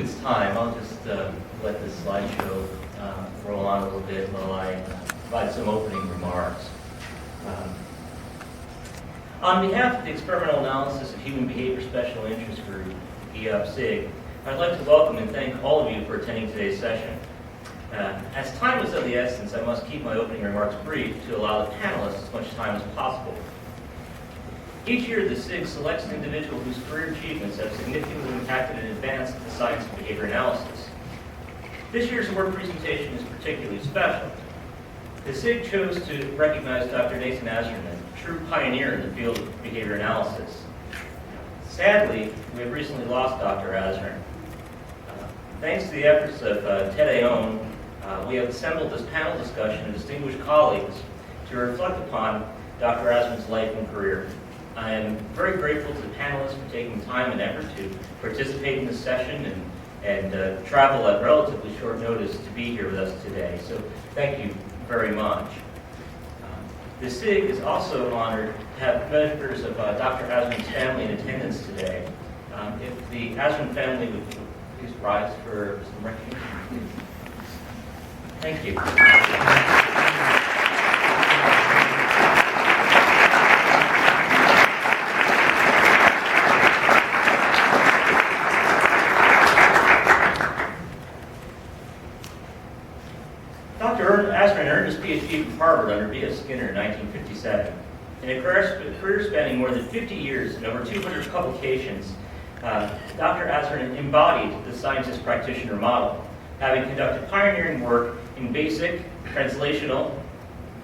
it's time, I'll just let this slideshow roll on a little bit while I provide some opening remarks. On behalf of the Experimental Analysis of Human Behavior Special Interest Group, SIG, I'd like to welcome and thank all of you for attending today's session. As time is of the essence, I must keep my opening remarks brief to allow the panelists as much time as possible. Each year, the SIG selects an individual whose career achievements have significantly impacted and advanced the science of behavior analysis. This year's award presentation is particularly special. The SIG chose to recognize Dr. Nathan Azrin, a true pioneer in the field of behavior analysis. Sadly, we have recently lost Dr. Azrin. Thanks to the efforts of Ted Aon, we have assembled this panel discussion of distinguished colleagues to reflect upon Dr. Azrin's life and career. I am very grateful to the panelists for taking time and effort to participate in this session and travel at relatively short notice to be here with us today. So thank you very much. The SIG is also honored to have members of Dr. Azrin's family in attendance today. If the Azrin family would please rise for some recognition. Thank you. Dr. Azrin earned his PhD from Harvard under B.F. Skinner in 1957. In a career spanning more than 50 years and over 200 publications, Dr. Azrin embodied the scientist practitioner model, having conducted pioneering work in basic, translational,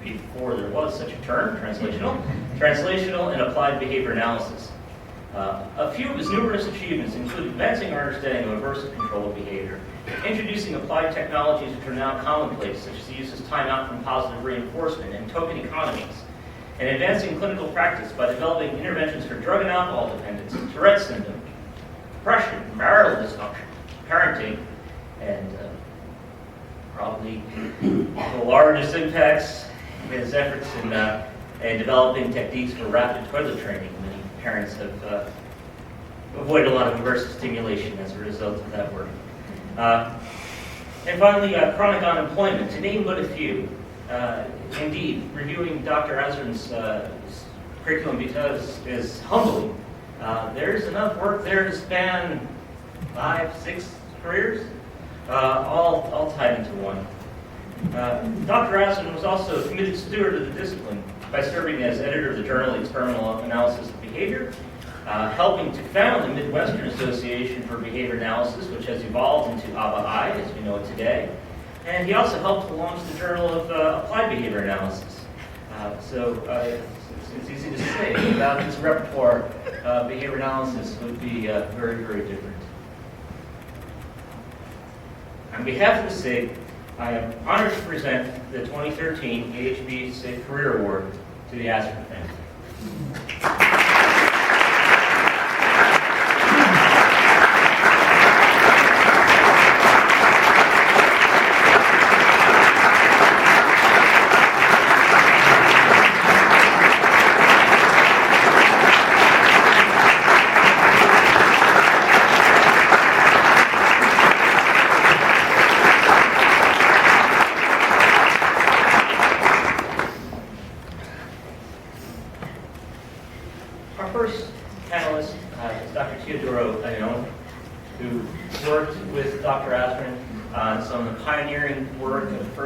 before there was such a term, translational and applied behavior analysis. A few of his numerous achievements include advancing our understanding of aversive control of behavior, introducing applied technologies which are now commonplace, such as the use of timeout from positive reinforcement and token economies, and advancing clinical practice by developing interventions for drug and alcohol dependence, Tourette's syndrome, depression, marital dysfunction, parenting, and probably the largest impacts his efforts in developing techniques for rapid toilet training. Many parents have avoided a lot of aversive stimulation as a result of that work. And finally, chronic unemployment, to name but a few. Indeed, reviewing Dr. Azrin's curriculum is humbling. There's enough work there to span 5-6 careers, all tied into one. Dr. Azrin was also a committed steward of the discipline by serving as editor of the journal Experimental Analysis of Behavior, helping to found the Midwestern Association for Behavior Analysis, which has evolved into ABAI as we know it today. And he also helped to launch the Journal of Applied Behavior Analysis. So it's easy to say, without his repertoire, behavior analysis would be very, very different. On behalf of the SIG, I am honored to present the 2013 AHB SIG Career Award to the Azrin family.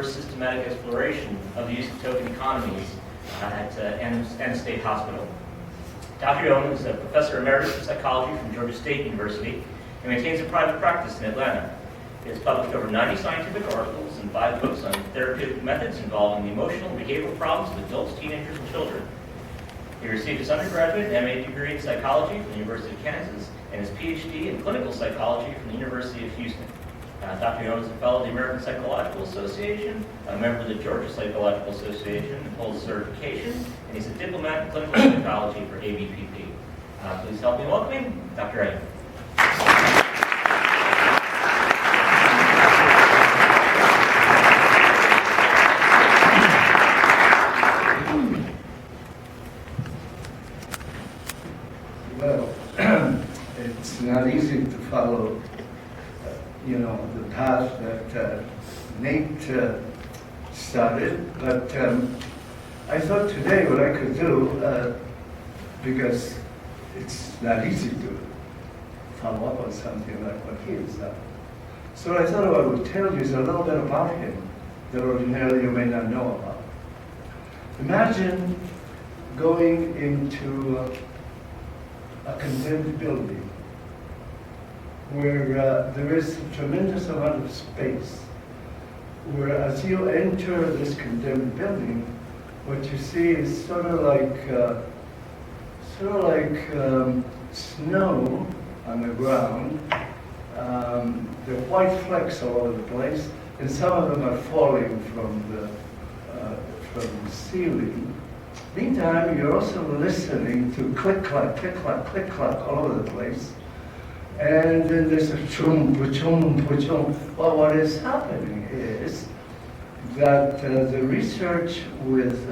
Systematic exploration of the use of token economies at N State Hospital. Dr. Aon is a professor emeritus of psychology from Georgia State University and maintains a private practice in Atlanta. He has published over 90 scientific articles and 5 books on therapeutic methods involving the emotional and behavioral problems of adults, teenagers, and children. He received his undergraduate and MA degree in psychology from the University of Kansas and his PhD in clinical psychology from the University of Houston. Dr. Aon is a fellow of the American Psychological Association, a member of the Georgia Psychological Association, and holds certification, and he's a diplomat in clinical psychology for ABPP. Please help me welcoming Dr. Aon. Well, it's not easy to follow started, but I thought today what I could do, because it's not easy to follow up on something like what he has done. So what I thought I would tell you is a little bit about him that ordinarily you may not know about. Imagine going into a condemned building where there is a tremendous amount of space, where as you enter this condemned building, what you see is sort of like snow on the ground. There are white flecks all over the place, and some of them are falling from the ceiling. Meantime, you're also listening to click-clack, click-clack, click-clack all over the place. And then there's a chum, pa-chum, pa-chum. Well, what is happening is that the research with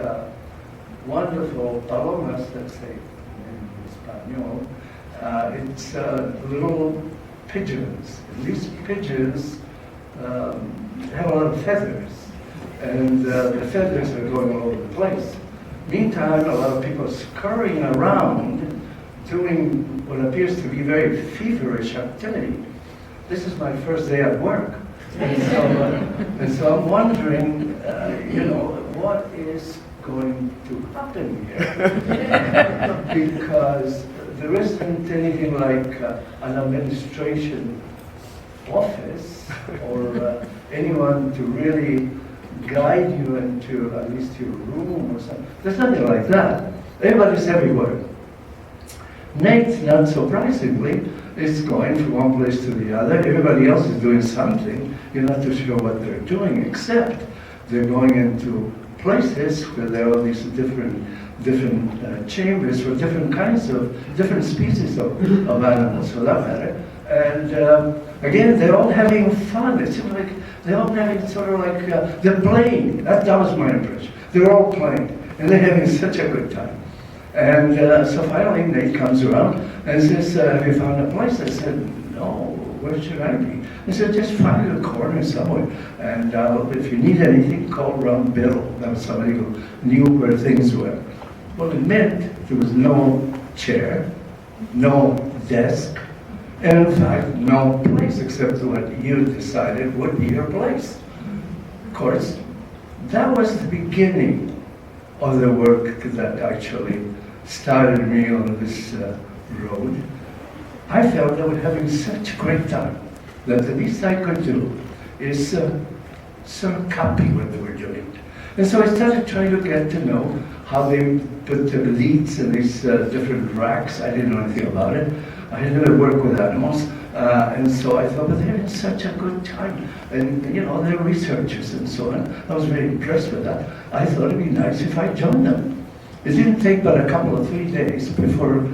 wonderful palomas, let's say in Espanol, it's little pigeons. And these pigeons have a lot of feathers, and the feathers are going all over the place. Meantime, a lot of people are scurrying around doing what appears to be very feverish activity. This is my first day at work. And so I'm wondering, what is going to happen here? Because there isn't anything like an administration office or anyone to really guide you into at least your room or something. There's nothing like that. Everybody's everywhere. Nate, not surprisingly, is going from one place to the other. Everybody else is doing something. You're not too sure what they're doing, except they're going into places where there are all these different chambers for different kinds of, different species of animals, for that matter. And again, they're all having fun. It seems like they're all having sort of like, they're playing. That was my impression. They're all playing, and they're having such a good time. And so finally, Nate comes around and says, have you found a place? I said, no, where should I be? He said, just find a corner somewhere. And if you need anything, call around Bill. That was somebody who knew where things were. Well, it meant there was no chair, no desk, and in fact, no place except what you decided would be your place. Of course, that was the beginning of the work that actually started me on this road. I felt I was having such a great time that the least I could do is sort of copy what they were doing. And so I started trying to get to know how they put the leads in these different racks. I didn't know anything about it. I had never worked with animals. And so I thought, well, they're having such a good time. And, they're researchers and so on. I was very impressed with that. I thought it'd be nice if I joined them. It didn't take but a couple of 3 days before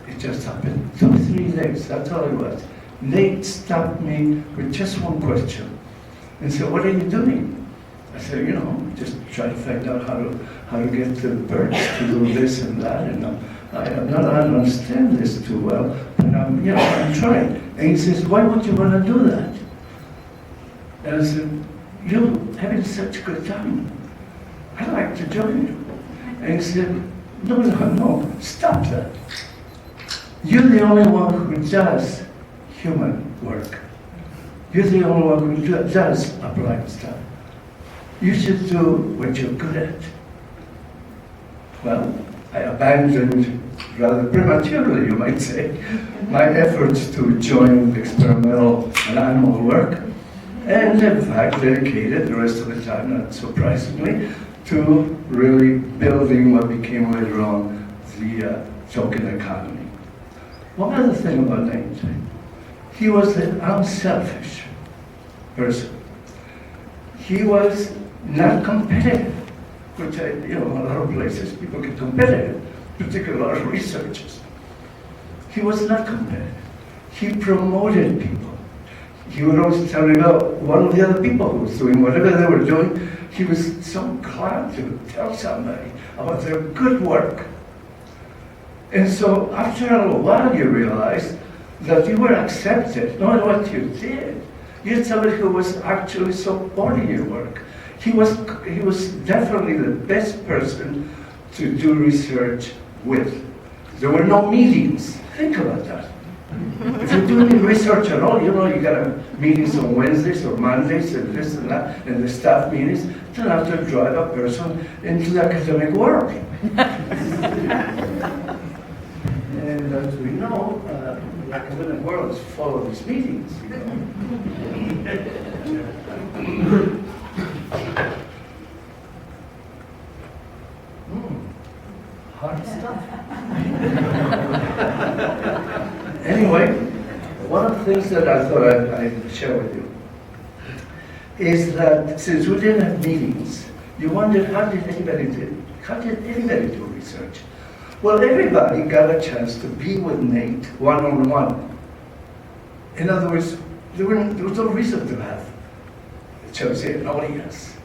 it just happened. It took 3 days, that's all it was. Nate stopped me with just one question and said, what are you doing? I said, just trying to find out how to get the birds to do this and that. And I don't understand this too well, but I'm trying. And he says, why would you want to do that? And I said, you're having such a good time. I'd like to join you. And he said, no, stop that. You're the only one who does human work. You're the only one who does applied stuff. You should do what you're good at. Well, I abandoned, rather prematurely, you might say, my efforts to join experimental and animal work, and in fact dedicated the rest of the time, not surprisingly, to really building what became later on the token economy. One other thing about Nate, he was an unselfish person. He was not competitive, which a lot of places people get competitive, particularly a lot of researchers. He was not competitive. He promoted people. He would always tell me about one of the other people who was doing whatever they were doing. He was so glad to tell somebody about their good work. And so after a little while you realize that you were accepted, no matter what you did. You're somebody who was actually supporting your work. he was definitely the best person to do research with. There were no meetings. Think about that. If you're doing research at all, you know you got meetings on Wednesdays or Mondays and this and that, and the staff meetings. You don't have to drive a person into the academic world. And as we know, the academic world is full of these meetings, you know. Hard stuff. Anyway, one of the things that I thought I'd share with you is that since we didn't have meetings, you wondered how did anybody do research? Well, everybody got a chance to be with Nate one-on-one. In other words, there was no reason to have, shall we say, an audience.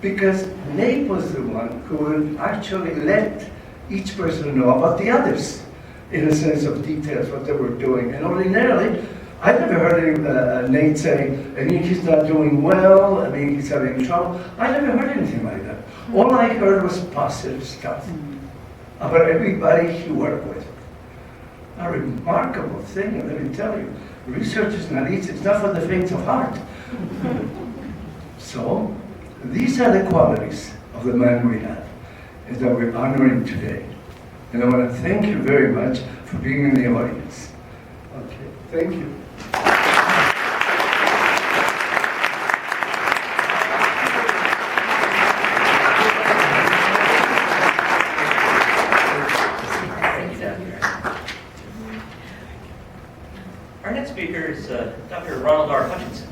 Because Nate was the one who would actually let each person know about the others, in a sense of details, what they were doing. And ordinarily, I never heard Nate say, I mean, he's not doing well, I mean, he's having trouble. I never heard anything like that. All I heard was positive stuff about everybody he worked with. A remarkable thing, let me tell you. Research is not easy, it's not for the faint of heart. So, these are the qualities of the man we have, and that we're honoring today. And I want to thank you very much for being in the audience. Okay, thank you. Our next speaker is Dr. Ronald R. Hutchinson.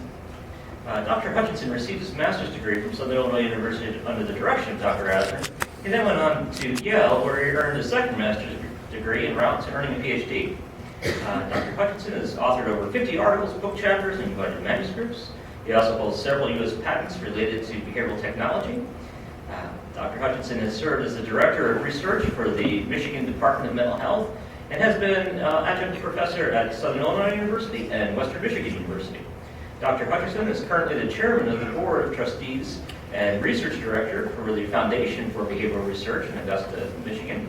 Dr. Hutchinson received his master's degree from Southern Illinois University under the direction of Dr. Azrin. He then went on to Yale, where he earned his second master's degree en route to earning a PhD. Dr. Hutchinson has authored over 50 articles, book chapters, and invited manuscripts. He also holds several U.S. patents related to behavioral technology. Dr. Hutchinson has served as the Director of Research for the Michigan Department of Mental Health and has been adjunct professor at Southern Illinois University and Western Michigan University. Dr. Hutchinson is currently the chairman of the Board of Trustees and Research Director for the Foundation for Behavioral Research in Augusta, Michigan.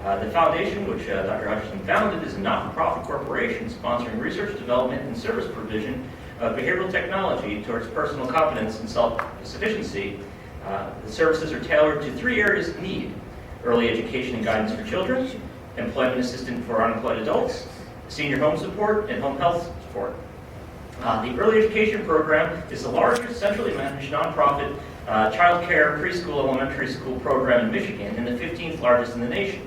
The foundation, which Dr. Hutchinson founded, is a not-for-profit corporation sponsoring research, development, and service provision of behavioral technology towards personal competence and self-sufficiency. The services are tailored to 3 areas of need: early education and guidance for children, employment assistance for unemployed adults, senior home support, and home health support. The Early Education Program is the largest centrally managed nonprofit child care, preschool, elementary school program in Michigan and the 15th largest in the nation.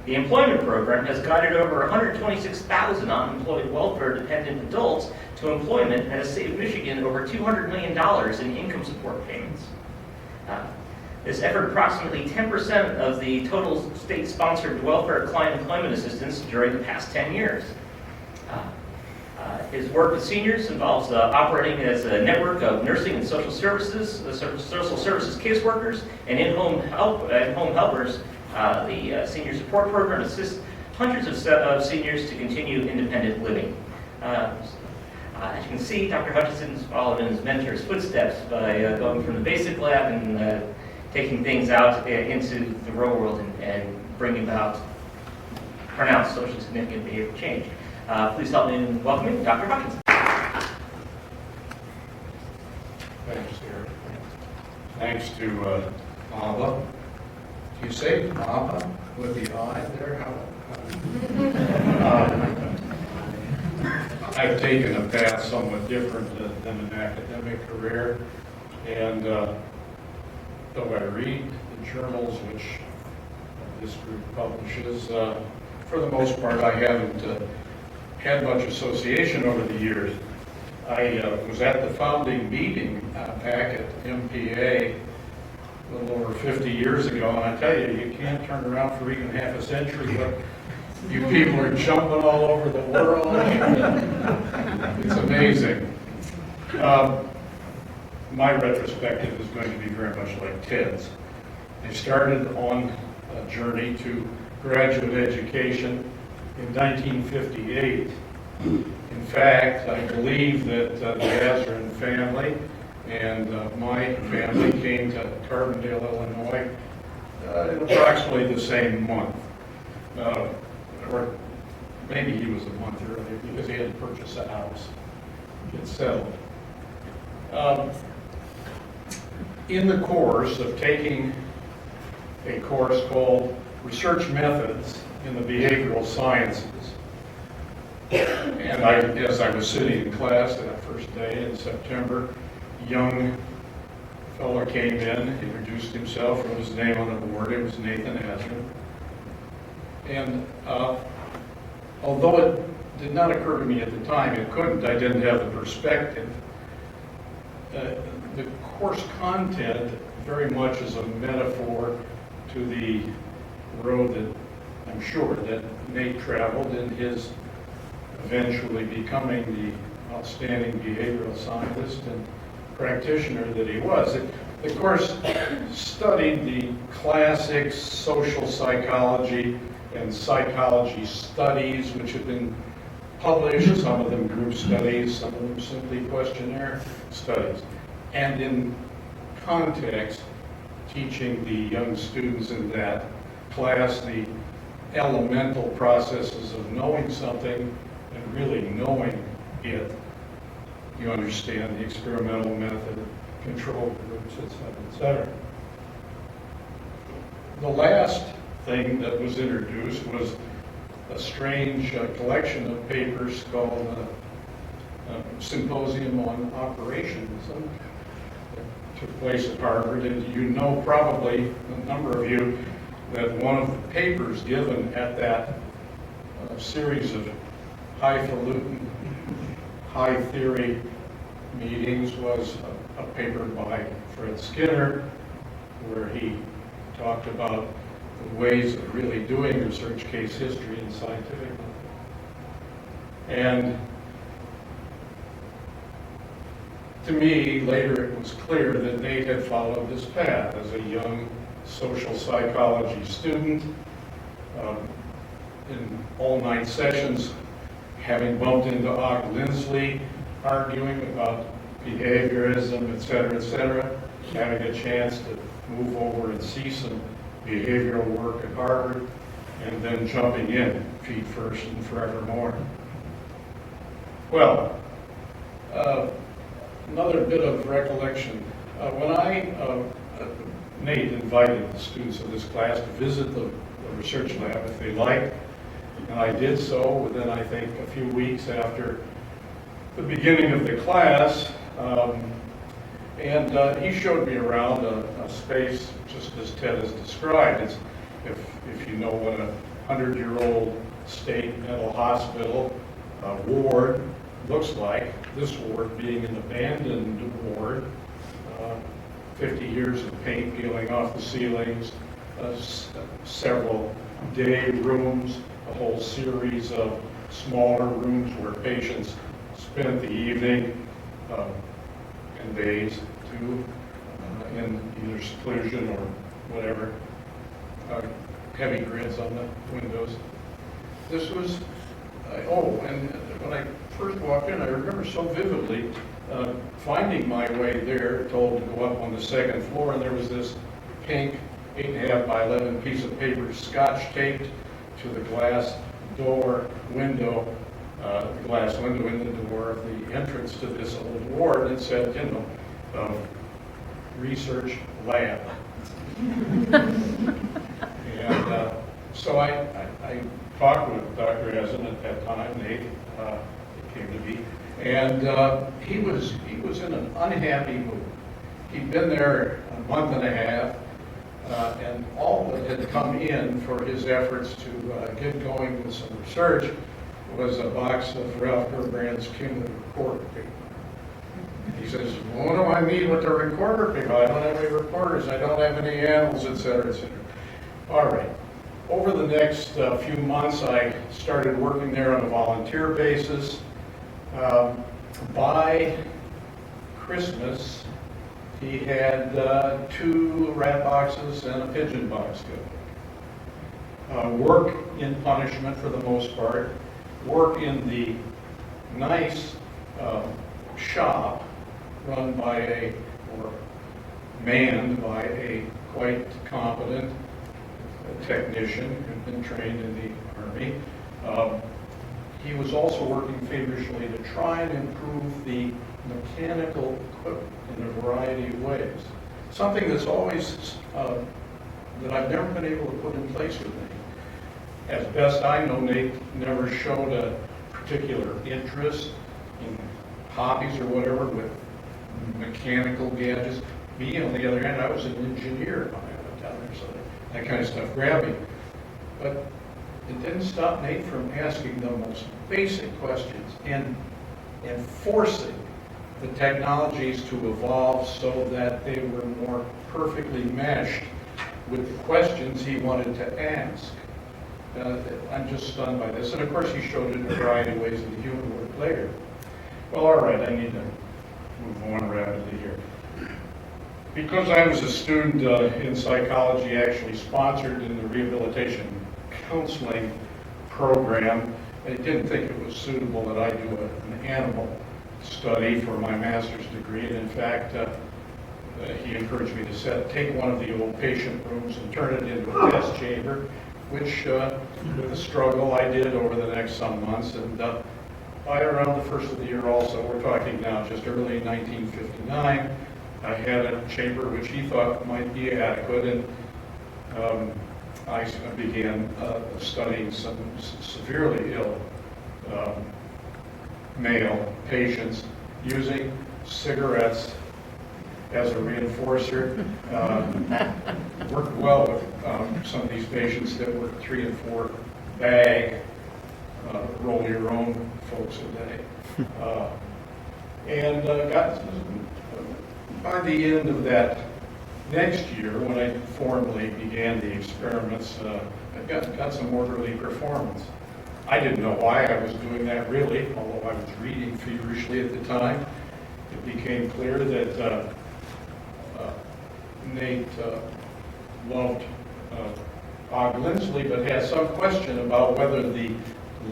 The Employment Program has guided over 126,000 unemployed welfare-dependent adults to employment and has saved Michigan over $200 million in income support payments. This effort approximately 10% of the total state-sponsored welfare client employment assistance during the past 10 years. His work with seniors involves operating as a network of nursing and social services caseworkers, and in-home helpers. The senior support program assists hundreds of seniors to continue independent living. As you can see, Dr. Hutchinson's followed in his mentor's footsteps by going from the basic lab and taking things out into the real world and bringing about pronounced socially significant behavioral change. Please help me in welcoming Dr. Hutchinson. Thanks, Eric. Thanks to ABA. Do you say ABA with the I there? I've taken a path somewhat different than an academic career, and though I read the journals which this group publishes, for the most part I haven't had much association over the years. I was at the founding meeting back at MPA a little over 50 years ago, and I tell you, you can't turn around for even half a century, but you people are jumping all over the world. It's amazing. My retrospective is going to be very much like Ted's. I started on a journey to graduate education in 1958. In fact, I believe that the Azrin family and my family came to Carbondale, Illinois, in approximately the same month. Or maybe he was a month earlier because he had to purchase a house, get settled. In the course of taking a course called Research Methods in the Behavioral Sciences, and as I was sitting in class that first day in September, a young fellow came in, introduced himself, wrote his name on the board. It was Nathan Azrin. And although it did not occur to me at the time, it couldn't, I didn't have the perspective. The course content very much is a metaphor to the road that I'm sure that Nate traveled in his eventually becoming the outstanding behavioral scientist and practitioner that he was. The course studied the classic social psychology and psychology studies which have been published, some of them group studies, some of them simply questionnaire studies. And in context, teaching the young students in that class the elemental processes of knowing something and really knowing it. You understand the experimental method, control groups, et cetera. The last thing that was introduced was a strange collection of papers called Symposium on Operations that took place at Harvard. And you know probably, a number of you, that one of the papers given at that series of highfalutin, high theory meetings was a paper by Fred Skinner, where he talked about the ways of really doing research case history and scientific method. And to me, later it was clear that Nate had followed this path as a young social psychology student. In all 9 sessions, having bumped into Og Lindsley, arguing about behaviorism, et cetera, having a chance to move over and see some behavioral work at Harvard, and then jumping in, feet first and forevermore. Well, another bit of recollection. Nate invited the students of this class to visit the research lab if they liked, and I did so within, I think, a few weeks after the beginning of the class. And he showed me around a space just as Ted has described. It's, if you know what a 100-year-old state mental hospital ward looks like, this ward being an abandoned ward, 50 years of paint peeling off the ceilings, several day rooms, a whole series of smaller rooms where patients spent the evening and days too in either seclusion or whatever. Heavy grids on the windows. This was, and when I first walked in, I remember so vividly finding my way there, told to go up on the 2nd floor, and there was this pink 8.5 by 11 piece of paper scotch taped to the glass window in the door of the entrance to this old ward, and it said, research lab. And so I talked with Dr. Azrin at that time, Nate, it came to be, and he was in an unhappy mood. He'd been there a month and a half, and all that had come in for his efforts to get going with some research was a box of Ralph Gerbrand's cumulative recorder paper. He says, well, what do I need with the recorder paper? I don't have any recorders, I don't have any animals, et cetera, et cetera. All right. Over the next few months, I started working there on a volunteer basis. By Christmas, he had 2 rat boxes and a pigeon box going. Work in punishment for the most part. Work in the nice shop run by or manned by a quite competent technician who'd been trained in the Army. He was also working feverishly to try and improve the mechanical equipment in a variety of ways. Something that's always, that I've never been able to put in place with Nate. As best I know, Nate never showed a particular interest in hobbies or whatever with mechanical gadgets. Me, on the other hand, I was an engineer when I went down there, so that kind of stuff grabbed me. But it didn't stop Nate from asking the most basic questions and forcing the technologies to evolve so that they were more perfectly meshed with the questions he wanted to ask. I'm just stunned by this. And of course, he showed it in a variety of ways in the human work later. Well, all right, I need to move on rapidly here. Because I was a student in psychology, actually sponsored in the rehabilitation counseling program, I didn't think it was suitable that I do an animal study for my master's degree. And in fact, he encouraged me to take one of the old patient rooms and turn it into a test chamber, which with a struggle I did over the next some months. And by around the first of the year also, we're talking now just early 1959, I had a chamber which he thought might be adequate, and I began studying some severely ill male patients using cigarettes as a reinforcer. Worked well with some of these patients that were 3 and 4 bag, roll your own folks a day. And got by the end of that next year, when I formally began the experiments, I got some orderly performance. I didn't know why I was doing that really, although I was reading feverishly at the time. It became clear that Nate loved Og Lindsley, but had some question about whether the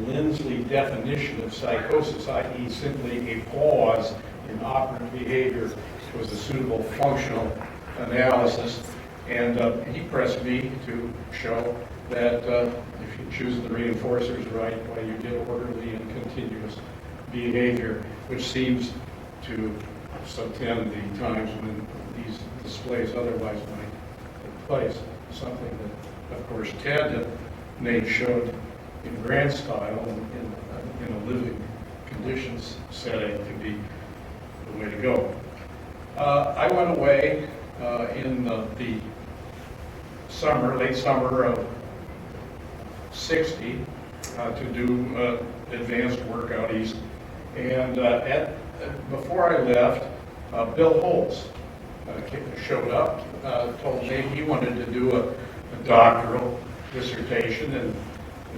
Lindsley definition of psychosis, i.e. simply a pause in operant behavior, was a suitable functional analysis. And he pressed me to show that if you choose the reinforcers right, why you get orderly and continuous behavior, which seems to subtend the times when these displays otherwise might take place. Something that, of course, Ted Nate showed in grand style and in a living conditions setting to be the way to go. I went away in the summer, late summer of '60 to do advanced work out east. And before I left, Bill Holtz showed up, told Nate he wanted to do a doctoral dissertation. And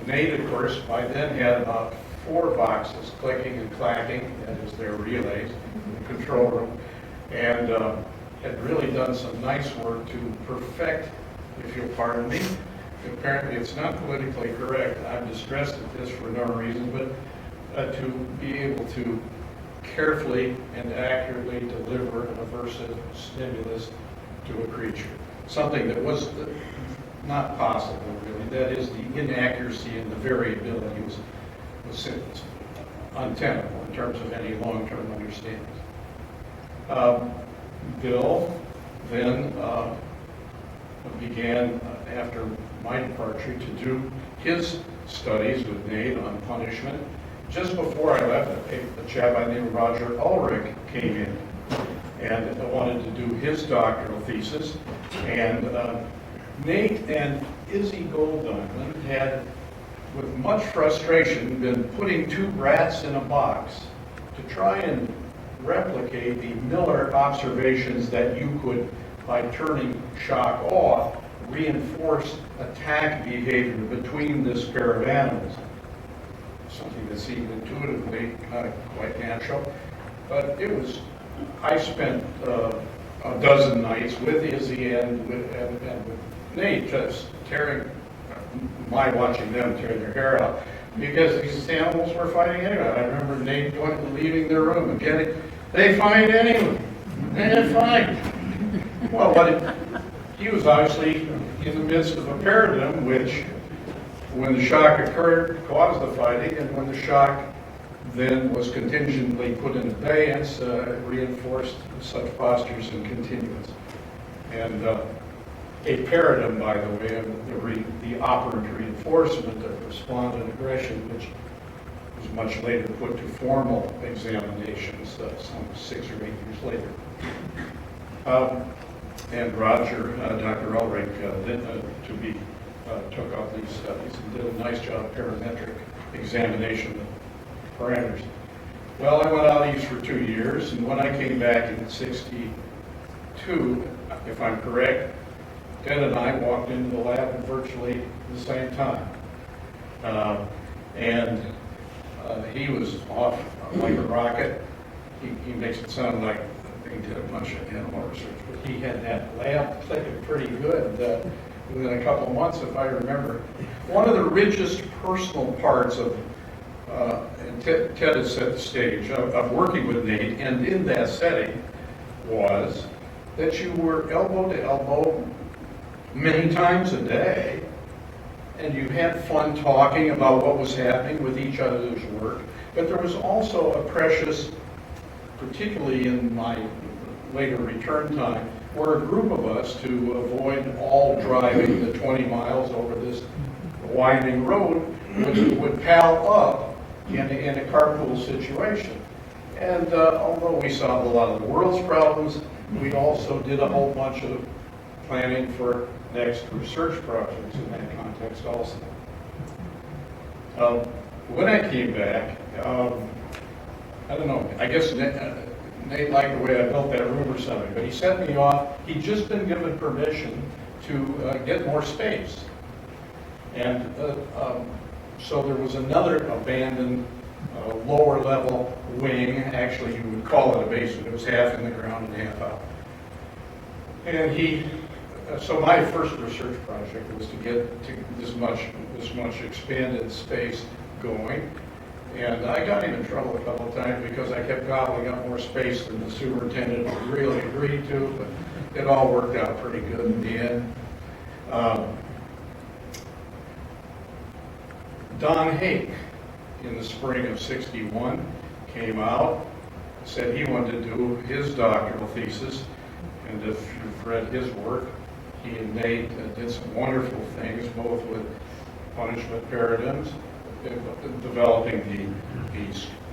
Nate, of course, by then had about 4 boxes clicking and clacking, that is their relays, in the control room, and had really done some nice work to perfect, if you'll pardon me. Apparently it's not politically correct. I'm distressed at this for no reason, but to be able to carefully and accurately deliver an aversive stimulus to a creature. Something that was not possible, really. That is, the inaccuracy and the variability was untenable in terms of any long-term understanding. Bill then began, after my departure, to do his studies with Nate on punishment. Just before I left, a chap by the name of Roger Ulrich came in and wanted to do his doctoral thesis. And Nate and Izzy Golddiamond had, with much frustration, been putting 2 rats in a box to try and replicate the Miller observations that you could, by turning shock off, reinforce attack behavior between this pair of animals. Something that seemed intuitively quite natural. But it was, I spent a dozen nights with Izzy and with Nate, just watching them tear their hair out, because these animals were fighting anyway. I remember Nate leaving their room and getting They find anyone. They find. Well, he was obviously in the midst of a paradigm which, when the shock occurred, caused the fighting, and when the shock then was contingently put in abeyance, reinforced such postures and continuance. And a paradigm, by the way, of the operant reinforcement of respondent aggression, which was much later put to formal examinations, some 6 or 8 years later. And Roger, Dr. Ulrich, took up these studies and did a nice job parametric examination of parameters. Well, I went out east for 2 years, and when I came back in '62, if I'm correct, Ted and I walked into the lab at virtually the same time. He was off like a rocket. He makes it sound like he did a bunch of animal research, but he had that lab clicking pretty good within a couple of months, if I remember. One of the richest personal parts of, and Ted has set the stage, of working with Nate, and in that setting, was that you were elbow to elbow many times a day, and you had fun talking about what was happening with each other's work. But there was also a precious, particularly in my later return time, where a group of us, to avoid all driving the 20 miles over this winding road, would pal up in a carpool situation. And although we solved a lot of the world's problems, we also did a whole bunch of planning for next research projects in that context also. When I came back, I don't know, I guess Nate liked the way I built that room or something, but he sent me off. He'd just been given permission to get more space. And so there was another abandoned lower level wing. Actually, you would call it a basement. It was half in the ground and half out. And so my first research project was to get to this much expanded space going. And I got him in trouble a couple of times because I kept gobbling up more space than the superintendent really agreed to, but it all worked out pretty good in the end. Don Hake, in the spring of '61, came out, said he wanted to do his doctoral thesis, and if you've read his work, he and Nate did some wonderful things, both with punishment paradigms, developing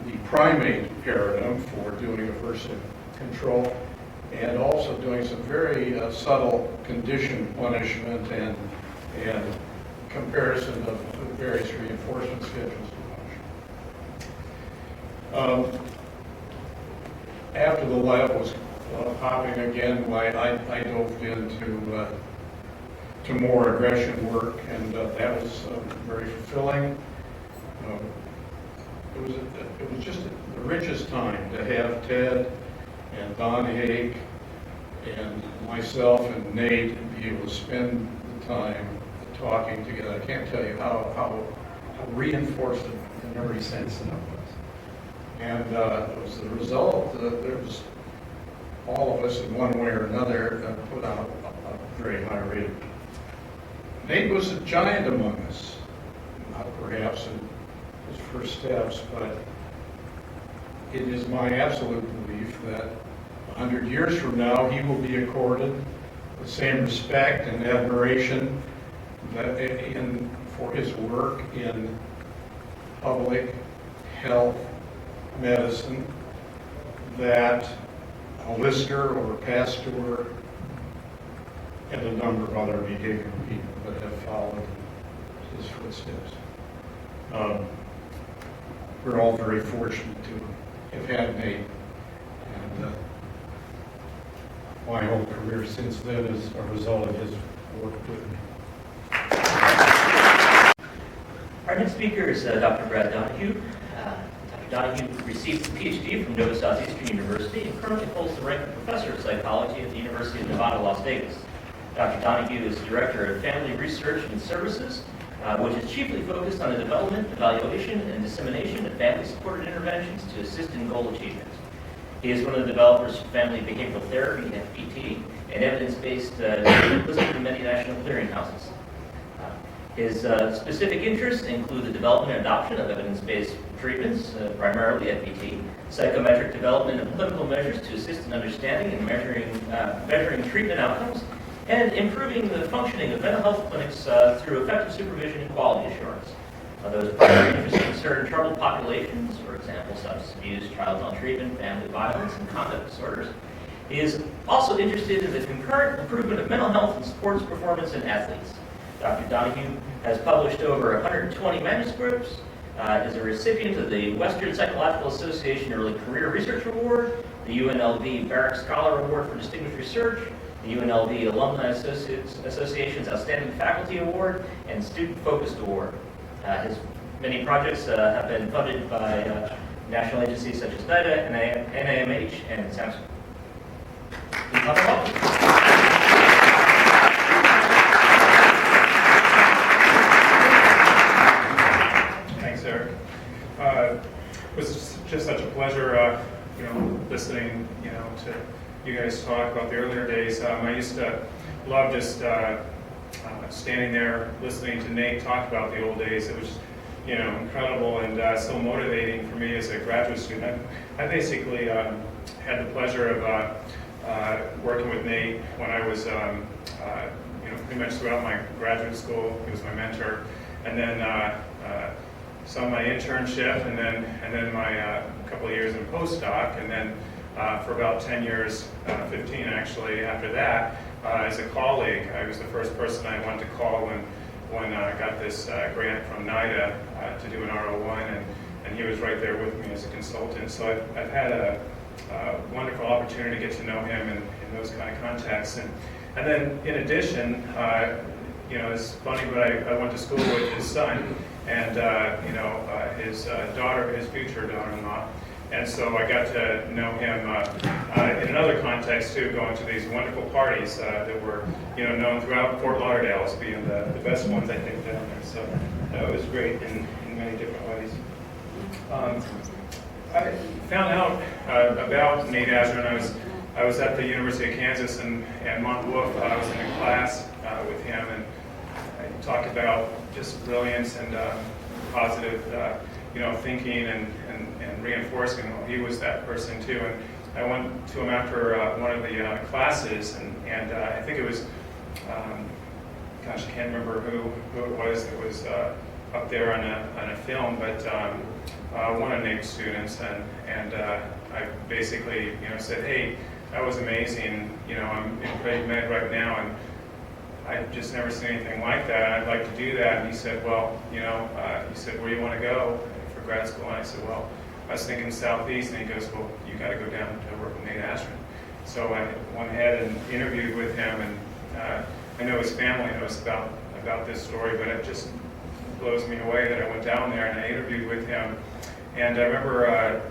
the primate paradigm for doing aversive control, and also doing some very subtle condition punishment and comparison of various reinforcement schedules to punishment. After the lab was hopping again, I dove into to more aggression work, and that was very fulfilling. It was just the richest time to have Ted and Don Hake and myself and Nate be able to spend the time talking together. I can't tell you how reinforced in every sense that was. And it was the result that there was all of us in one way or another put out a very high rate. Nate was a giant among us, not perhaps in his first steps, but it is my absolute belief that 100 years from now he will be accorded the same respect and admiration for his work in public health medicine that a Lister or Pasteur and a number of other behavioral people that have followed his footsteps. We're all very fortunate to have had Nate, and my whole career since then is a result of his work with me. Our next speaker is Dr. Brad Donahue. Dr. Donahue received a PhD from Nova Southeastern University and currently holds the rank of Professor of Psychology at the University of Nevada, Las Vegas. Dr. Donahue is Director of Family Research and Services, which is chiefly focused on the development, evaluation, and dissemination of family-supported interventions to assist in goal achievement. He is one of the developers of Family Behavioral Therapy, FBT, and evidence-based treatment listed in many national clearinghouses. His specific interests include the development and adoption of evidence-based treatments, primarily FBT, psychometric development of clinical measures to assist in understanding and measuring treatment outcomes, and improving the functioning of mental health clinics through effective supervision and quality assurance. Those primary interests concern troubled populations, for example, substance abuse, child maltreatment, family violence, and conduct disorders. He is also interested in the concurrent improvement of mental health and sports performance in athletes. Dr. Donahue has published over 120 manuscripts, is a recipient of the Western Psychological Association Early Career Research Award, the UNLV Barrack Scholar Award for Distinguished Research, the UNLV Alumni Association's Outstanding Faculty Award, and Student Focused Award. His many projects have been funded by national agencies such as NIDA, NIMH, and Samsung. Thanks, Eric. It was just such a pleasure, listening, to you guys talk about the earlier days. I used to love just standing there listening to Nate talk about the old days. It was, incredible and so motivating for me as a graduate student. I basically had the pleasure of working with Nate when I was, pretty much throughout my graduate school. He was my mentor, and then some of my internship, and then my couple of years in postdoc, and then for about 10 years, 15 actually, after that, as a colleague. I was the first person I wanted to call when I got this grant from NIDA to do an R01, and he was right there with me as a consultant. So I've had a wonderful opportunity to get to know him in those kind of contexts. And then in addition, it's funny, but I went to school with his son and his daughter, his future daughter-in-law. And so I got to know him in another context too, going to these wonderful parties that were, known throughout Fort Lauderdale as being the best ones, I think, down there. So it was great in many different ways. I found out about Nate Azrin. I was at the University of Kansas and Montville. I was in a class with him, and I talked about just brilliance and positive, thinking and reinforcing. Well, he was that person too. And I went to him after one of the classes, and I think it was, I can't remember who it was that was up there on a film, but one of Nate's students, and I basically, said, hey, that was amazing. I'm in pre-med right now, and I've just never seen anything like that. I'd like to do that. And he said, well, he said, where do you want to go for grad school? And I said, well, I was thinking Southeast. And he goes, well, you got to go down to work with Nate Azrin. So I went ahead and interviewed with him, and I know his family knows about this story, but it just blows me away that I went down there and I interviewed with him. And I remember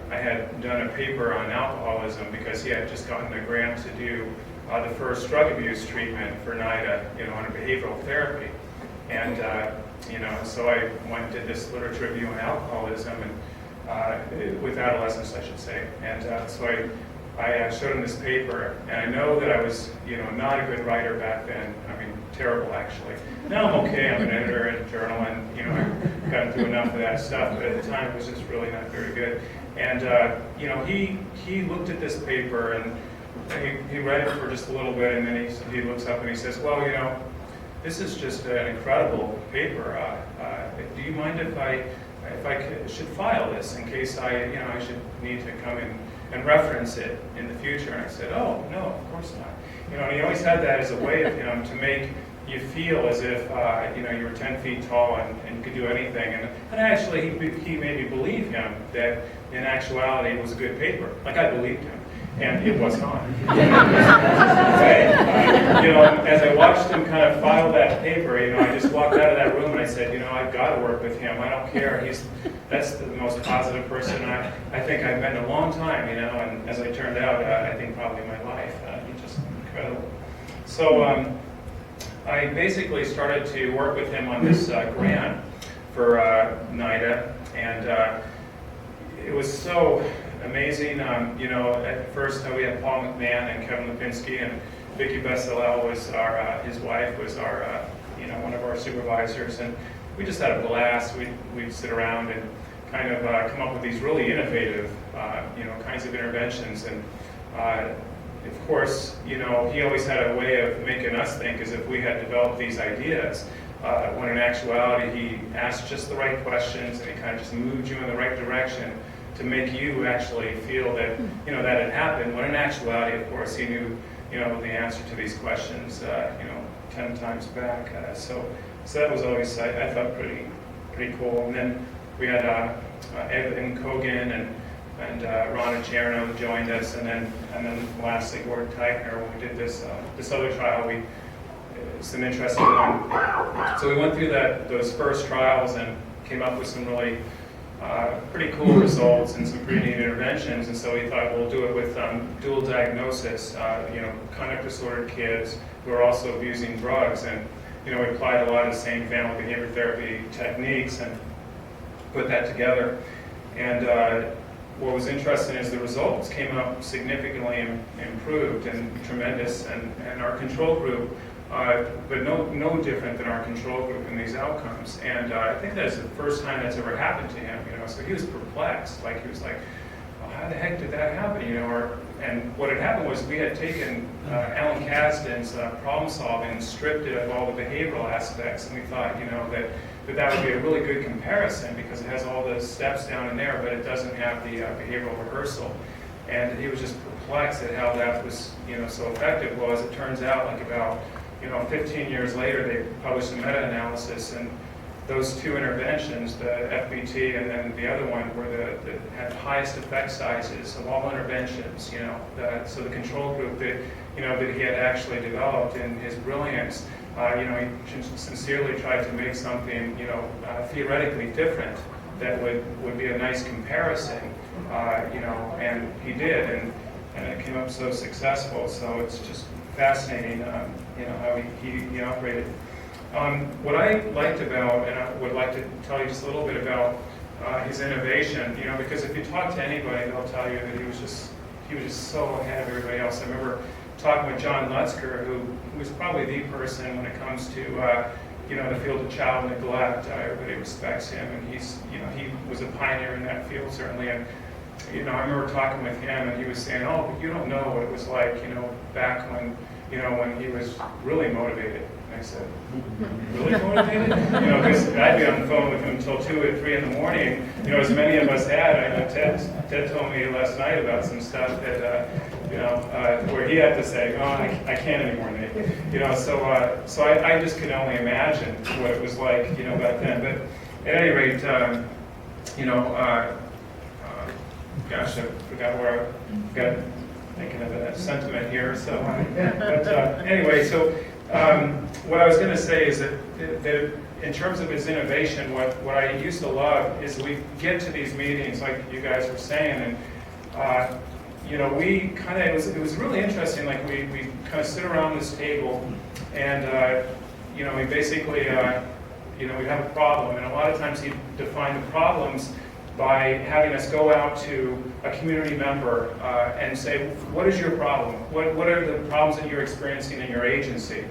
I had done a paper on alcoholism because he had just gotten a grant to do the first drug abuse treatment for NIDA, under behavioral therapy. And, so I went and did this literature review on alcoholism, and with adolescents, I should say. And so I showed him this paper, and I know that I was, not a good writer back then. I mean, terrible, actually. Now I'm okay. I'm an editor at a journal, and, I've gotten through enough of that stuff, but at the time it was just really not very good. And, he looked at this paper, and he read it for just a little bit, and then he looks up and he says, well, this is just an incredible paper. Do you mind if I should file this in case I should need to come in and reference it in the future? And I said, oh, no, of course not. And he always had that as a way of him to make you feel as if you were 10 feet tall and you could do anything. And actually, he made me believe him that in actuality it was a good paper. Like, I believed him. And it was not. As I watched him kind of file that paper, I just walked out of that room and I said, I've got to work with him. I don't care. That's the most positive person I think I've met in a long time, and as I turned out, I think probably my life. He's just incredible. So I basically started to work with him on this grant for NIDA, and it was so amazing. At first we had Paul McMahon and Kevin Lipinski, and Vicki Bessalel was his wife was one of our supervisors, and we just had a blast. We'd sit around and kind of come up with these really innovative, kinds of interventions. And of course, he always had a way of making us think as if we had developed these ideas, when in actuality he asked just the right questions, and he kind of just moved you in the right direction to make you actually feel that, that had happened, when in actuality, of course, he knew, the answer to these questions, 10 times back. So that was always, I thought, pretty cool. And then we had Evan Kogan and Ronna Cherno joined us, and then lastly Gordon Teichner when we did this other trial. It's an interesting one. So we went through those first trials and came up with some really pretty cool results and some pretty neat interventions. And so we thought we'll do it with dual diagnosis, conduct disordered kids who are also abusing drugs. And we applied a lot of the same family behavior therapy techniques and put that together. And what was interesting is the results came up significantly improved and tremendous. And our control group, but no different than our control group in these outcomes. And I think that's the first time that's ever happened to him. So he was perplexed. Like he was like, well, how the heck did that happen? And what had happened was we had taken Alan Kasdan's problem solving and stripped it of all the behavioral aspects, and we thought, that would be a really good comparison because it has all the steps down in there, but it doesn't have the behavioral rehearsal. And he was just perplexed at how that was, so effective. Well, as it turns out, like about 15 years later, they published a meta-analysis, and those two interventions, the FBT and then the other one, were that had highest effect sizes of all interventions. So the control group that that he had actually developed in his brilliance, he sincerely tried to make something theoretically different that would be a nice comparison, and he did, and it came up so successful. So it's just fascinating, how he operated. What I liked about, and I would like to tell you just a little bit about his innovation, because if you talk to anybody, they'll tell you that he was just so ahead of everybody else. I remember talking with John Lutzker, who was probably the person when it comes to the field of child neglect. Everybody respects him, and he was a pioneer in that field certainly. And I remember talking with him, and he was saying, "Oh, you don't know what it was like, back when when he was really motivated." And I said, "Really motivated?" Because I'd be on the phone with him until 2 or 3 in the morning. As many of us had. I know Ted told me last night about some stuff that where he had to say, "Oh, I can't anymore, Nate." So I just could only imagine what it was like, back then. But at any rate, gosh, I forgot where I got thinking of a sentiment here. So, but anyway, so what I was going to say is that in terms of his innovation, what I used to love is we get to these meetings, like you guys were saying, and we kind of it was really interesting. Like we kind of sit around this table, and we basically we have a problem, and a lot of times he defined the problems by having us go out to a community member and say, what is your problem? What are the problems that you're experiencing in your agency?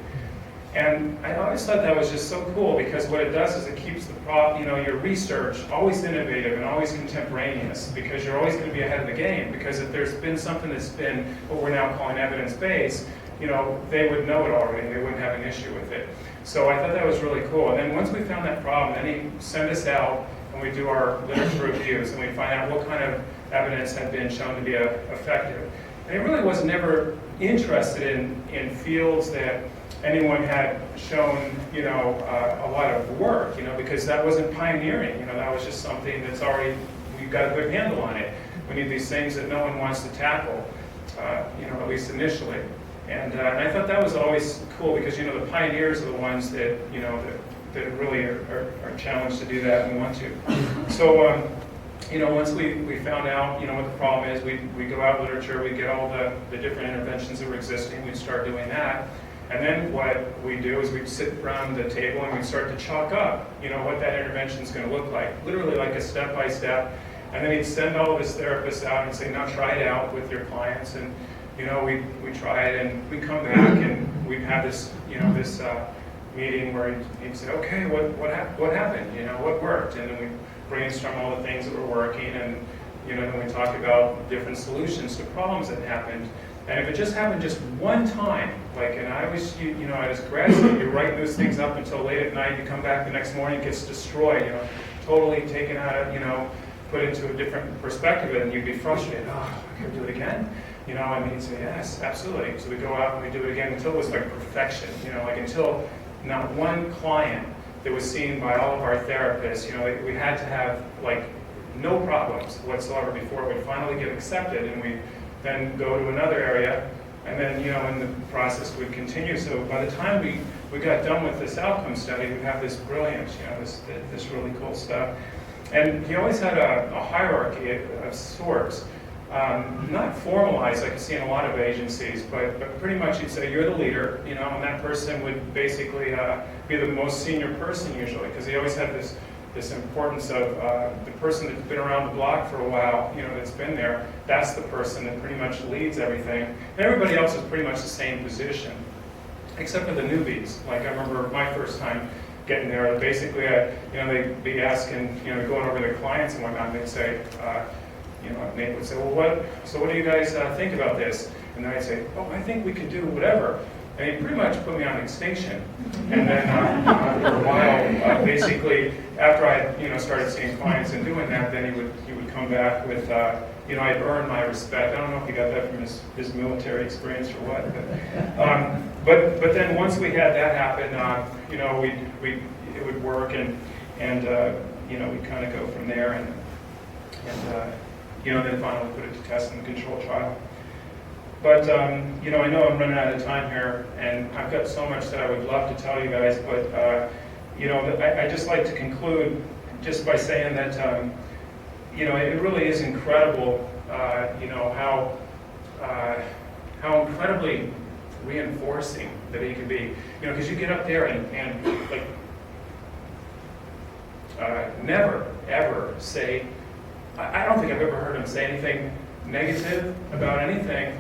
And I always thought that was just so cool, because what it does is it keeps your research always innovative and always contemporaneous, because you're always going to be ahead of the game. Because if there's been something that's been what we're now calling evidence-based, they would know it already. They wouldn't have an issue with it. So I thought that was really cool. And then once we found that problem, then he sent us out, and we do our literature reviews, and we find out what kind of evidence had been shown to be effective. And he really was never interested in fields that anyone had shown, a lot of work, because that wasn't pioneering. That was just something that's already, we've got a good handle on it. We need these things that no one wants to tackle, at least initially. And I thought that was always cool, because the pioneers are the ones that that really are challenged to do that and want to. So once we found out what the problem is, we go out literature, we get all the different interventions that were existing, we'd start doing that. And then what we do is we'd sit around the table and we'd start to chalk up what that intervention is going to look like, literally like a step-by-step. And then he'd send all of his therapists out and say, now try it out with your clients. And, we try it, and we come back, and we'd have this, this meeting where he'd say, okay, what happened? What worked? And then we brainstorm all the things that were working, and, then we talk about different solutions to problems that happened. And if it just happened just one time, and I always, at his grad student, you write those things up until late at night, you come back the next morning, it gets destroyed, totally taken out of, put into a different perspective, and you'd be frustrated. Oh, I can do it again? And he'd say, yes, absolutely. So we go out and we do it again until it was like perfection, until not one client that was seen by all of our therapists, we had to have no problems whatsoever before it would finally get accepted, and we then go to another area, and then, in the process we'd continue. So by the time we got done with this outcome study, we'd have this brilliance, this really cool stuff. And he always had a hierarchy of sorts, not formalized like you see in a lot of agencies, but pretty much he'd say, you're the leader, and that person would basically be the most senior person usually, because he always had this importance of the person that's been around the block for a while, that's been there, that's the person that pretty much leads everything. And everybody else is pretty much the same position, except for the newbies. I remember my first time getting there, basically, they'd be asking, going over their clients and whatnot, and they'd say, Nate would say, well, what do you guys think about this? And then I'd say, oh, I think we could do whatever. And he pretty much put me on extinction. And then after a while, basically, after I started seeing clients and doing that, then he would come back with, I'd earned my respect. I don't know if he got that from his military experience or what. But then once we had that happen, it would work, and we'd kind of go from there, and then finally put it to test in the control trial. But, I know I'm running out of time here, and I've got so much that I would love to tell you guys, but, I just like to conclude just by saying that, it really is incredible, how incredibly reinforcing that he can be. Because you get up there and never, ever say, I don't think I've ever heard him say anything negative about anything.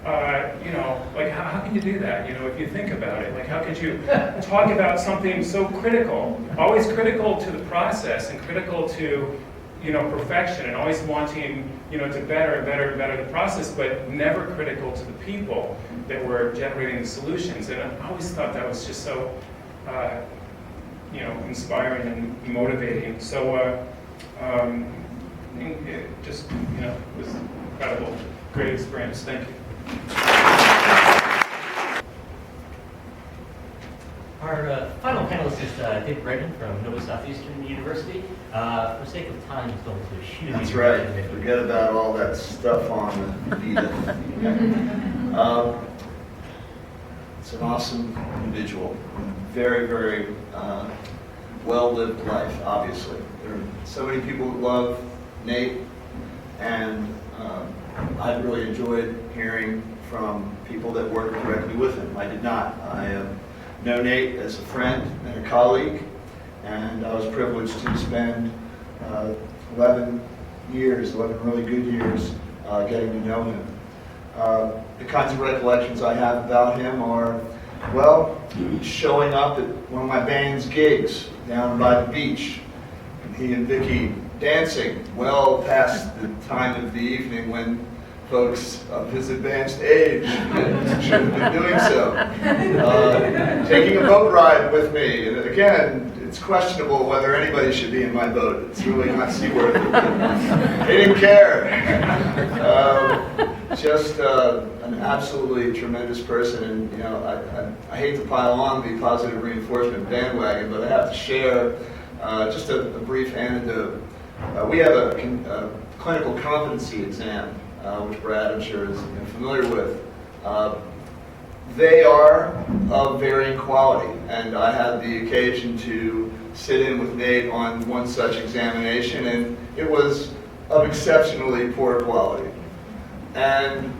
How can you do that? If you think about it, how could you talk about something so critical, always critical to the process and critical to, perfection, and always wanting, to better and better and better the process, but never critical to the people that were generating the solutions. And I always thought that was just so, inspiring and motivating. So, it just, was incredible, great experience. Thank you. Our final panelist is David Reagan from Nova Southeastern University. For sake of time, he's going to shoot. That's right. Forget about all that stuff on the Vita. It's an awesome individual. Very, very well-lived life, obviously. There are so many people who love Nate, and I really enjoyed hearing from people that worked directly with him. I did not. I know Nate as a friend and a colleague, and I was privileged to spend 11 really good years getting to know him. The kinds of recollections I have about him are, showing up at one of my band's gigs down by the beach, and he and Vicky dancing well past the time of the evening when folks of his advanced age should have been doing so. Taking a boat ride with me, and again, it's questionable whether anybody should be in my boat. It's really not seaworthy. They didn't care. Just an absolutely tremendous person, and I hate to pile on the positive reinforcement bandwagon, but I have to share just a brief anecdote. We have a clinical competency exam, which Brad, I'm sure, is familiar with. They are of varying quality, and I had the occasion to sit in with Nate on one such examination, and it was of exceptionally poor quality. And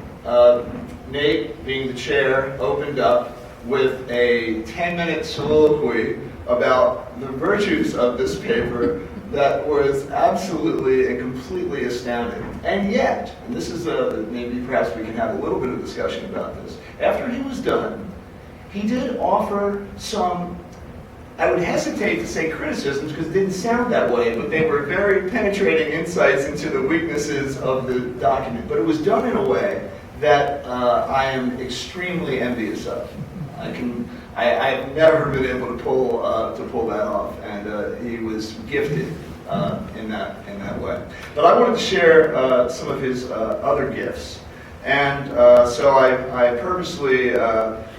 Nate, being the chair, opened up with a 10-minute soliloquy about the virtues of this paper that was absolutely and completely astounding. And yet, and this is maybe perhaps we can have a little bit of discussion about this, after he was done, he did offer some, I would hesitate to say criticisms because it didn't sound that way, but they were very penetrating insights into the weaknesses of the document. But it was done in a way that I am extremely envious of. I've never been able to pull that off, and he was gifted in that way. But I wanted to share some of his other gifts, and so I purposely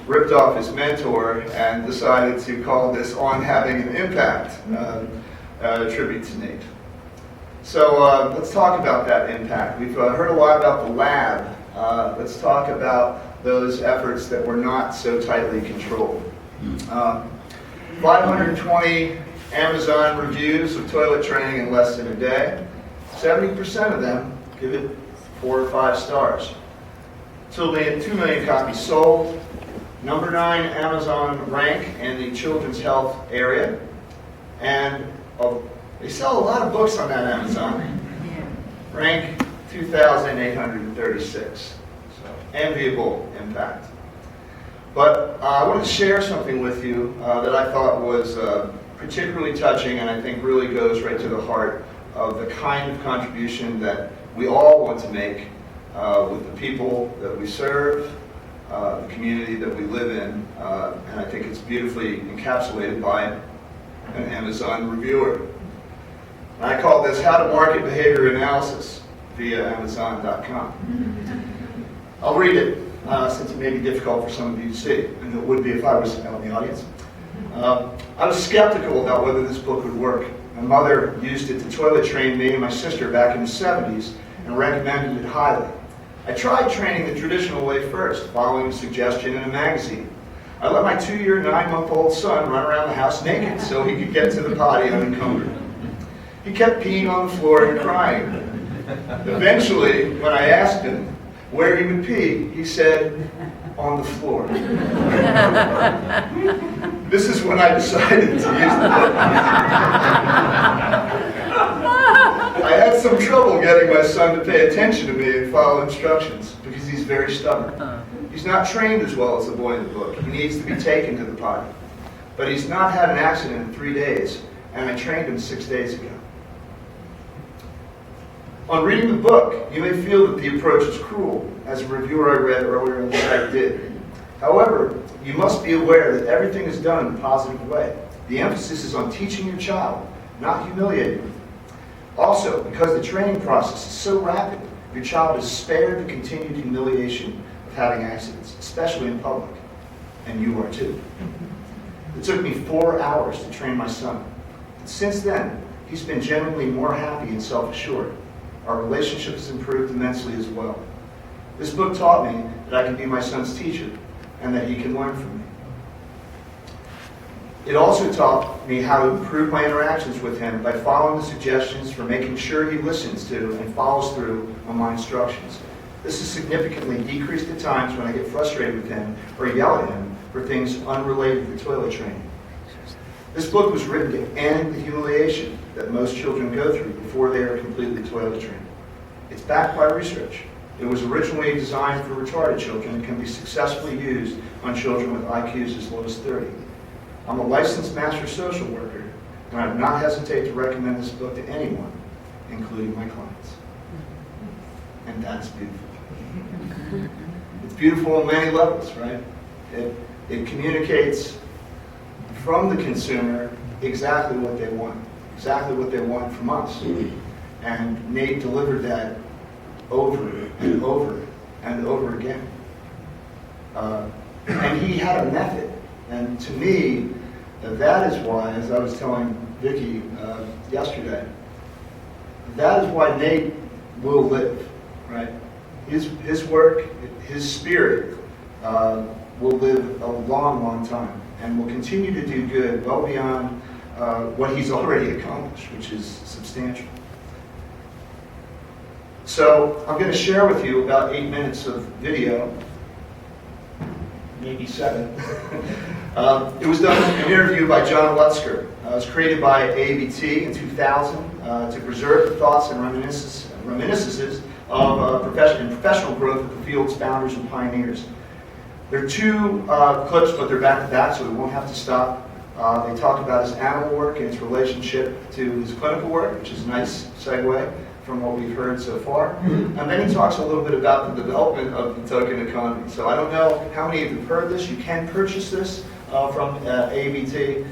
ripped off his mentor and decided to call this "On Having an Impact," a tribute to Nate. So let's talk about that impact. We've heard a lot about the lab. Let's talk about those efforts that were not so tightly controlled. 520 Amazon reviews of toilet training in less than a day. 70% of them give it 4 or 5 stars. 2 million copies sold. Number 9 Amazon rank in the children's health area. And they sell a lot of books on that Amazon. Rank 2,836. Enviable impact. But I wanted to share something with you that I thought was particularly touching, and I think really goes right to the heart of the kind of contribution that we all want to make with the people that we serve, the community that we live in, and I think it's beautifully encapsulated by an Amazon reviewer. And I call this "How to Market Behavior Analysis" via Amazon.com. I'll read it, since it may be difficult for some of you to see, and it would be if I was out in the audience. I was skeptical about whether this book would work. My mother used it to toilet train me and my sister back in the 70s and recommended it highly. I tried training the traditional way first, following a suggestion in a magazine. I let my 2-year, 9-month-old son run around the house naked so he could get to the potty unencumbered. He kept peeing on the floor and crying. Eventually, when I asked him where he would pee, he said, "On the floor." This is when I decided to use the book. I had some trouble getting my son to pay attention to me and follow instructions because he's very stubborn. He's not trained as well as the boy in the book. He needs to be taken to the potty. But he's not had an accident in 3 days, and I trained him 6 days ago. On reading the book, you may feel that the approach is cruel, as a reviewer I read earlier in the site did. However, you must be aware that everything is done in a positive way. The emphasis is on teaching your child, not humiliating them. Also, because the training process is so rapid, your child is spared the continued humiliation of having accidents, especially in public. And you are too. It took me 4 hours to train my son. And since then, he's been genuinely more happy and self-assured. Our relationship has improved immensely as well. This book taught me that I can be my son's teacher and that he can learn from me. It also taught me how to improve my interactions with him by following the suggestions for making sure he listens to and follows through on my instructions. This has significantly decreased the times when I get frustrated with him or yell at him for things unrelated to toilet training. This book was written to end the humiliation that most children go through before they are completely toilet trained. It's backed by research. It was originally designed for retarded children and can be successfully used on children with IQs as low as 30. I'm a licensed master social worker, and I would not hesitate to recommend this book to anyone, including my clients. And that's beautiful. It's beautiful on many levels, right? It communicates from the consumer exactly what they want from us. And Nate delivered that over and over and over again. And he had a method. And to me, that is why, as I was telling Vicki yesterday, that is why Nate will live, right? His work, his spirit will live a long, long time and will continue to do good well beyond what he's already accomplished, which is substantial. So I'm going to share with you about 8 minutes of video maybe 7. It was done in an interview by John Lutzker. It was created by ABT in 2000 to preserve the thoughts and reminiscences of professional growth of the field's founders and pioneers. There are 2 clips, but they're back to back, so we won't have to stop. They talk about his animal work and its relationship to his clinical work, which is a nice segue from what we've heard so far. And then he talks a little bit about the development of the token economy. So I don't know how many of you have heard this. You can purchase this from ABT.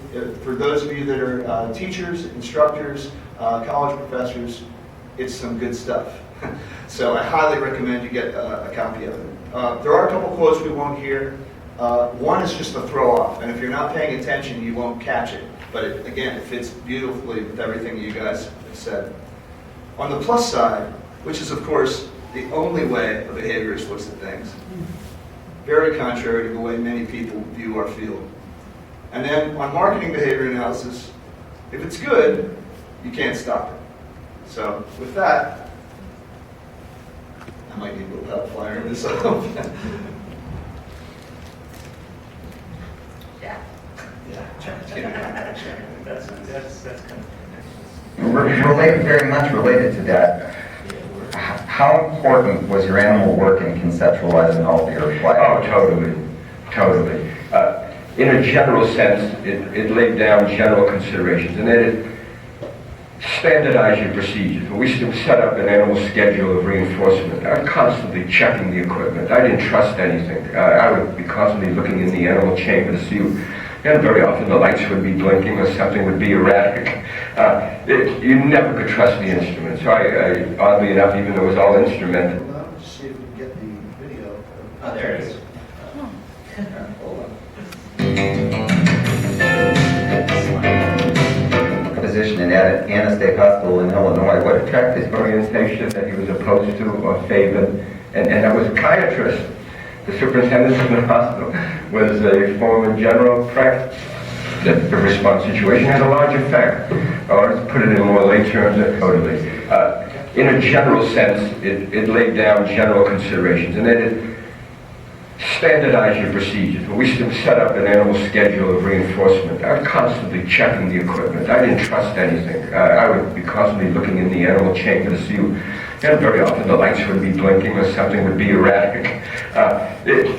For those of you that are teachers, instructors, college professors, it's some good stuff. So I highly recommend you get a copy of it. There are a couple quotes we won't hear. One is just a throw off, and if you're not paying attention, you won't catch it. But again, it fits beautifully with everything you guys have said. On the plus side, which is of course the only way a behaviorist looks at things, very contrary to the way many people view our field. And then on marketing behavior analysis, if it's good, you can't stop it. So with that, I might need a little help firing this up. Yeah. That's kind of. Related, very much related to that, how important was your animal work in conceptualizing all of your flight? Oh, totally. In a general sense, it laid down general considerations, and then it standardized your procedures. When we set up an animal schedule of reinforcement, I was constantly checking the equipment. I didn't trust anything. I would be constantly looking in the animal chamber to see, and very often the lights would be blinking or something would be erratic. You never could trust the instrument. So I oddly enough, even though it was all instrumented. Well, let's see if we can get the video. Oh, there it is. Hold on. Physician in Anna State Hospital in Illinois. What attracted his Orientation that he was opposed to or favored, and I was a psychiatrist. The superintendent of the hospital was a former general practice. That the response situation had a large effect. Or to put it in more lay terms, totally. In a general sense, it laid down general considerations, and then it standardized your procedures. When we set up an animal schedule of reinforcement, I was constantly checking the equipment. I didn't trust anything. I would be constantly looking in the animal chamber to see, and very often the lights would be blinking or something would be erratic.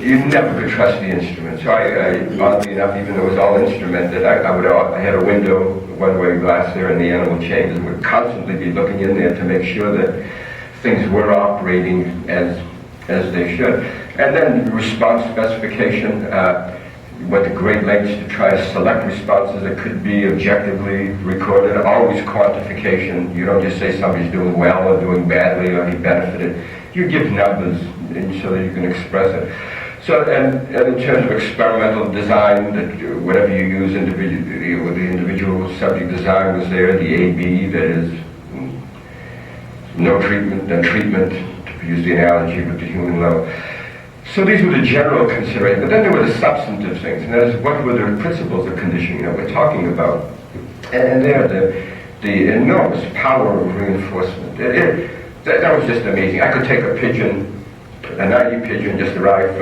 You never could trust the instrument. So I oddly enough, even though it was all instrumented, I had a window, one-way glass there in the animal chambers, and would constantly be looking in there to make sure that things were operating as they should. And then response specification, went to great lengths to try to select responses that could be objectively recorded. Always quantification. You don't just say somebody's doing well or doing badly or he benefited. You give numbers so that you can express it. So, and in terms of experimental design, that whatever you use individually, with the individual subject design was there, the AB, that is no treatment, and treatment, to use the analogy with the human level. So these were the general considerations, but then there were the substantive things, and that is what were the principles of conditioning that we're talking about. And there, the enormous power of reinforcement. That was just amazing. I could take a pigeon, a 90 pigeon just arrived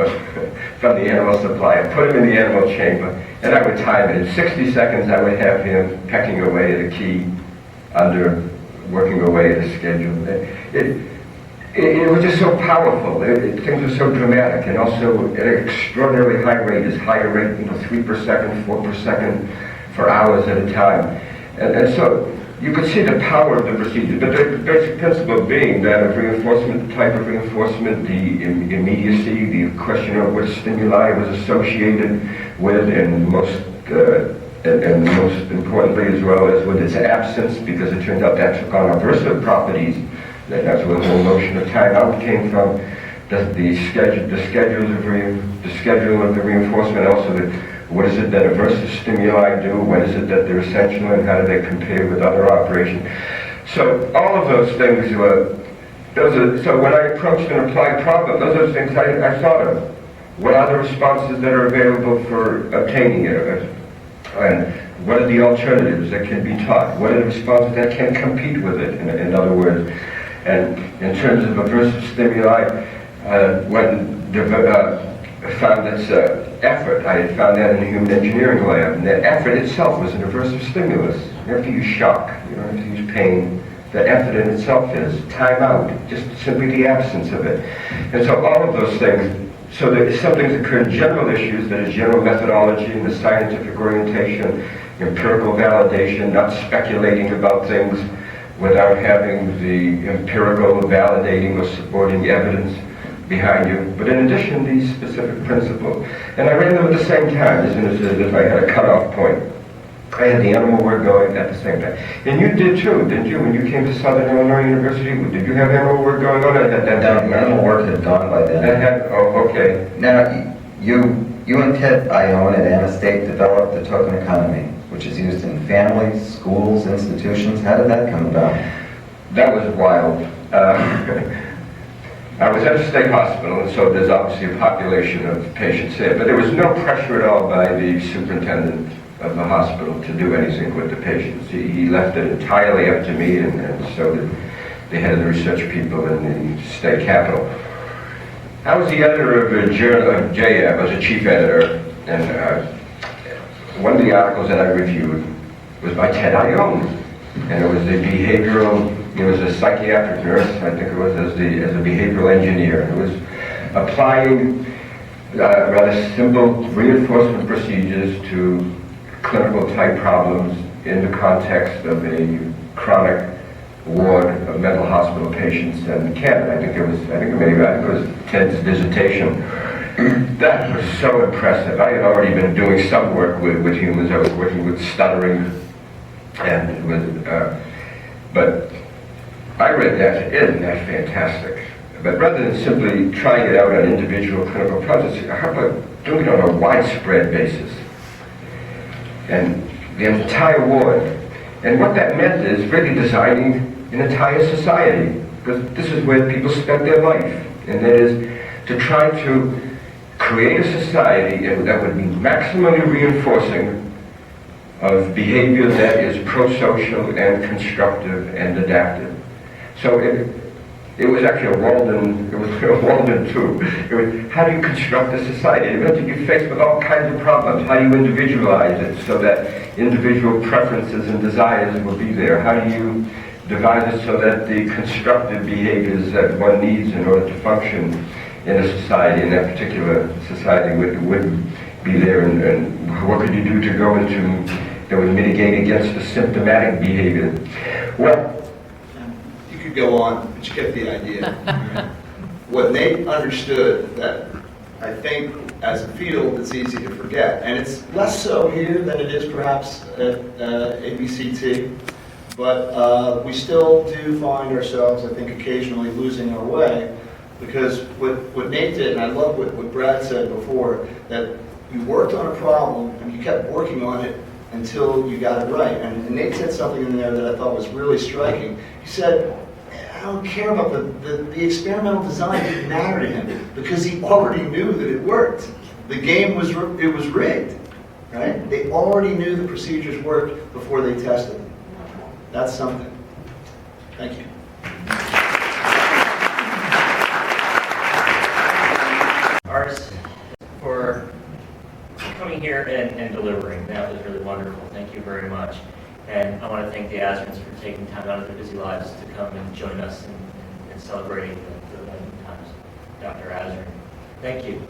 from the animal supply, and put him in the animal chamber, and I would time it. In 60 seconds, I would have him pecking away at a key, working away at a schedule. It was just so powerful. Things were so dramatic, and also at an extraordinarily high rate, as higher rate, 3 per second, 4 per second, for hours at a time. And so you could see the power of the procedure, but the basic principle being that of reinforcement, the type of reinforcement, the immediacy, the question of what stimuli was associated with, and most importantly as well as with its absence, because it turned out that took on aversive properties. That's where the whole notion of timeout came from. The schedule of the reinforcement, also what is it that aversive stimuli do, what is it that they're essential, and how do they compare with other operations. So all of those things were, so when I approached an applied problem, those are the things I thought of. What are the responses that are available for obtaining it? And what are the alternatives that can be taught? What are the responses that can compete with it, in other words? And in terms of aversive stimuli, found that effort. I had found that in the human engineering lab, and that effort itself was an aversive stimulus. You don't have to use shock, you don't have to use pain. The effort in itself is time out, just simply the absence of it. And so all of those things, so that some things occur in general issues, that is general methodology and the scientific orientation, empirical validation, not speculating about things without having the empirical validating or supporting evidence behind you. But in addition, these specific principles. And I ran them at the same time, as if I had a cutoff point. I had the animal work going at the same time. And you did too, didn't you? When you came to Southern Illinois University, did you have animal work going on? That animal work had gone by then. Oh, okay. Now, you and Ted Ione at Anna State developed the token economy, which is used in families, schools, institutions. How did that come about? That was wild. I was at a state hospital, and so there's obviously a population of patients there, but there was no pressure at all by the superintendent of the hospital to do anything with the patients. He left it entirely up to me, and so did the head of the research people in the state capitol. I was the editor of a journal of JAB. I was a chief editor, and one of the articles that I reviewed was by Ted Ione, and it was the behavioral. He was a psychiatric nurse, I think it was, as a behavioral engineer. It was applying rather simple reinforcement procedures to clinical type problems in the context of a chronic ward of mental hospital patients in Canada. I think it was Ted's dissertation. That was so impressive. I had already been doing some work with humans. I was working with stuttering, and but I read that. Isn't that fantastic? But rather than simply trying it out on individual clinical projects, how about doing it on a widespread basis? And the entire ward. And what that meant is really designing an entire society, because this is where people spent their life. And that is to try to create a society that would be maximally reinforcing of behavior that is pro-social and constructive and adaptive. So it was actually a Walden 2. It was, how do you construct a society? It meant that you're faced with all kinds of problems. How do you individualize it so that individual preferences and desires will be there? How do you devise it so that the constructive behaviors that one needs in order to function in a society, in that particular society, would be there? And what could you do to go into that would mitigate against the symptomatic behavior? Well, go on, but you get the idea. What Nate understood, that I think as a field it's easy to forget, and it's less so here than it is perhaps at ABCT, but we still do find ourselves, I think, occasionally losing our way, because what Nate did, and I love what Brad said before, that you worked on a problem and you kept working on it until you got it right. And Nate said something in there that I thought was really striking. He said, I don't care about the experimental design. It didn't matter to him because he already knew that it worked. The game was rigged, right? They already knew the procedures worked before they tested them. That's something. Thank you. Artists, for coming here and delivering. That was really wonderful. Thank you very much. And I want to thank the Azrins for taking time out of their busy lives to come and join us in celebrating the 11 times Dr. Azrin. Thank you.